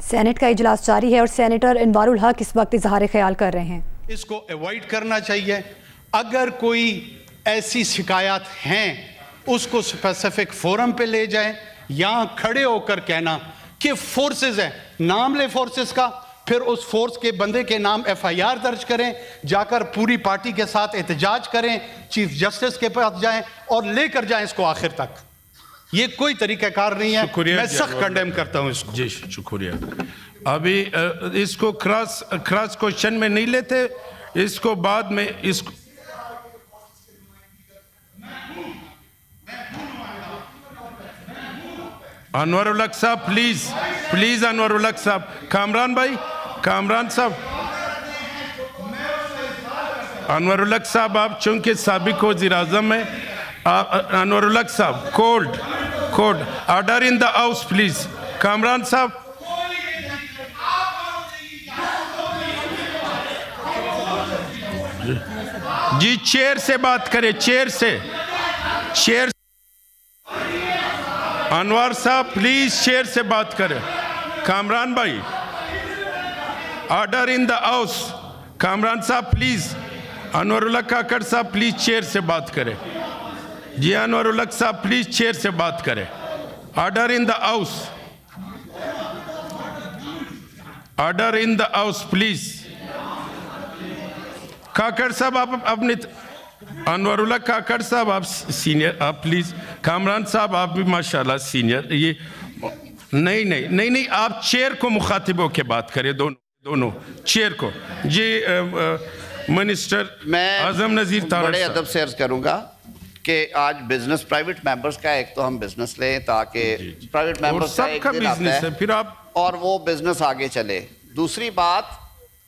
Saint کا اجلاس جاری ہے اور سینیٹر انوار الحق اس وقت اظہار خیال کر رہے ہیں۔ اس کو ایوائڈ کرنا چاہیے۔ اگر کوئی ایسی شکایات ہیں اس کو اسپیسیفک فورم پہ لے جائیں، یہاں کھڑے ہو کر کہنا کہ فورسز ہیں، نام لے فورسز کا، پھر اس فورس کے بندے کے نام ایف آئی آر درج کریں، جا کر پوری پارٹی کے ساتھ احتجاج کریں، چیف جسٹس کے پاس جائیں اور لے کر جائیں اس کو آخر تک۔ یہ کوئی طریقہ کار نہیں ہے، میں سخت کنڈیم کرتا ہوں اس کو۔ جی شکریہ۔ ابھی اس کو کراس کوشچن میں نہیں لیتے، اس کو بعد میں اس کو انور الحق صاحب پلیز انور الحق صاحب، کامران بھائی، کامران صاحب، انور الحق صاحب آپ چونکہ سابق وزیر اعظم ہیں، انور الحق صاحب کوڈ order in the house please. Kamran صاحب جی چیئر سے بات کرے، چیئر سے انوار صاحب پلیز چیئر سے بات کرے۔ کامران بھائی order in the house, Kamran صاحب پلیز، انور الحق کاکڑ صاحب پلیز چیئر سے بات کرے۔ جی انور الحق صاحب پلیز چیئر سے بات کرے۔ Order in the house, order in the house please. Kakar صاحب آپ اپنے، انور الحق کاکڑ صاحب آپ سینئر، آپ پلیز۔ کامران صاحب آپ بھی ماشاءاللہ سینئر۔ یہ نہیں آپ چیئر کو مخاطب ہو کے بات کریں، دونوں چیئر کو۔ جی منسٹر اعظم نذیر تارڑ بڑے ادب سے عرض کروں گا کہ آج بزنس پرائیویٹ ممبرز کا ایک تو ہم بزنس لیں تاکہ پرائیویٹ ممبرز کا ایک دن آتا ہے پھر آپ اور وہ بزنس آگے چلے۔ دوسری بات،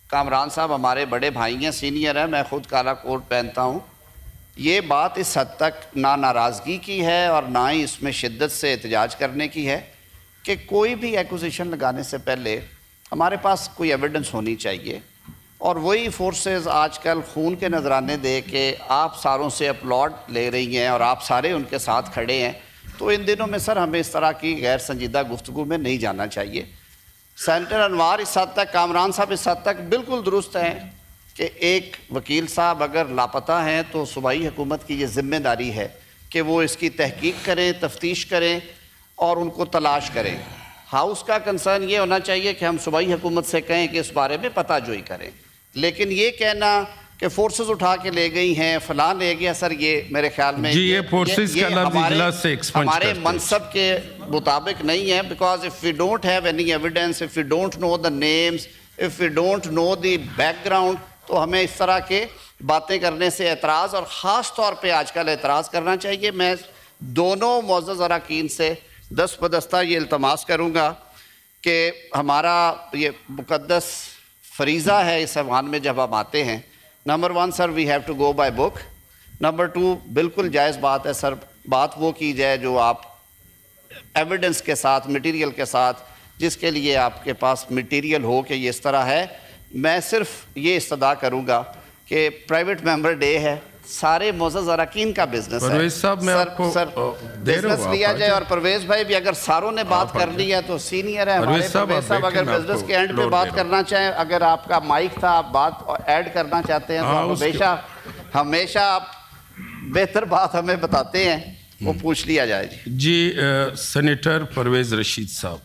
کامران صاحب ہمارے بڑے بھائی ہیں، سینئر ہیں، میں خود کالا کوٹ پہنتا ہوں۔ یہ بات اس حد تک نہ ناراضگی کی ہے اور نہ ہی اس میں شدت سے احتجاج کرنے کی ہے کہ کوئی بھی ایکوزیشن لگانے سے پہلے ہمارے پاس کوئی ایویڈنس ہونی چاہیے، اور وہی فورسز آج کل خون کے نذرانے دے کے آپ ساروں سے اپلاڈ لے رہی ہیں اور آپ سارے ان کے ساتھ کھڑے ہیں، تو ان دنوں میں سر ہمیں اس طرح کی غیر سنجیدہ گفتگو میں نہیں جانا چاہیے۔ سینیٹر انوار اس حد تک، کامران صاحب اس حد تک بالکل درست ہیں کہ ایک وکیل صاحب اگر لاپتہ ہیں تو صوبائی حکومت کی یہ ذمہ داری ہے کہ وہ اس کی تحقیق کریں، تفتیش کریں اور ان کو تلاش کریں۔ ہاؤس کا کنسرن یہ ہونا چاہیے کہ ہم صوبائی حکومت سے کہیں کہ اس بارے میں پتہ جوئی کریں، لیکن یہ کہنا کہ فورسز اٹھا کے لے گئی ہیں، فلاں لے گیا، سر یہ میرے خیال میں جی یہ فورسز کا لفظ اجلاس سے ایکسپنج کرتے ہیں، ہمارے منصب کے مطابق نہیں ہے، because if we don't have any evidence, if we don't know the names, if we don't know the background، تو ہمیں اس طرح کے باتیں کرنے سے اعتراض، اور خاص طور پہ آج کل اعتراض کرنا چاہیے۔ میں دونوں معزز اراکین سے دست بدستہ یہ التماس کروں گا کہ ہمارا یہ مقدس فریضہ ہے اس ایوان میں جب ہم آتے ہیں، number 1 sir we have to go by book, number 2 بالکل جائز بات ہے سر بات وہ کی جائے جو آپ ایویڈنس کے ساتھ، مٹیریل کے ساتھ، جس کے لیے آپ کے پاس مٹیریل ہو کہ یہ اس طرح ہے۔ میں صرف یہ استدعا کروں گا کہ پرائیویٹ ممبر ڈے ہے، سارے معزز اراکین کا بزنس ہے، پرویز صاحب میں آپ کو بزنس لیا جائے، اور پرویز بھائی بھی اگر ساروں نے بات کر لی ہے تو سینئر ہے ہمارے پرویز صاحب، اگر بزنس کے اینڈ پہ بات کرنا چاہیں، اگر آپ کا مائک تھا آپ بات ایڈ کرنا چاہتے ہیں تو ہمیشہ آپ بہتر بات ہمیں بتاتے ہیں، وہ پوچھ لیا جائے۔ جی سینیٹر پرویز رشید صاحب۔